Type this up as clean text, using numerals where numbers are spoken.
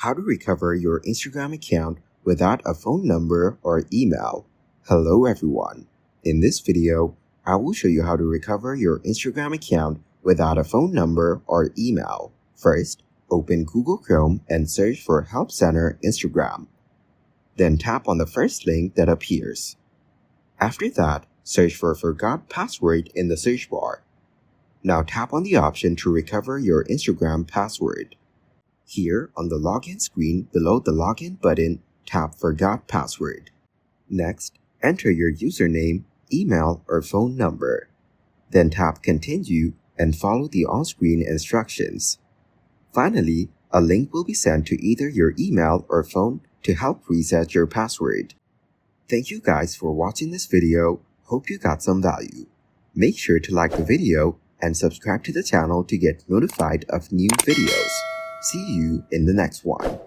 How to recover your Instagram account without a phone number or email. Hello everyone. In this video, I will show you how to recover your Instagram account without a phone number or email. First, open Google Chrome and search for Help Center Instagram. Then tap on the first link that appears. After that, search for Forgot Password in the search bar. Now tap on the option to recover your Instagram password. Here on the login screen below the login button, tap Forgot Password. Next, enter your username, email, or phone number. Then tap Continue and follow the on-screen instructions. Finally, a link will be sent to either your email or phone to help reset your password. Thank you guys for watching this video. Hope you got some value. Make sure to like the video and subscribe to the channel to get notified of new videos. See you in the next one.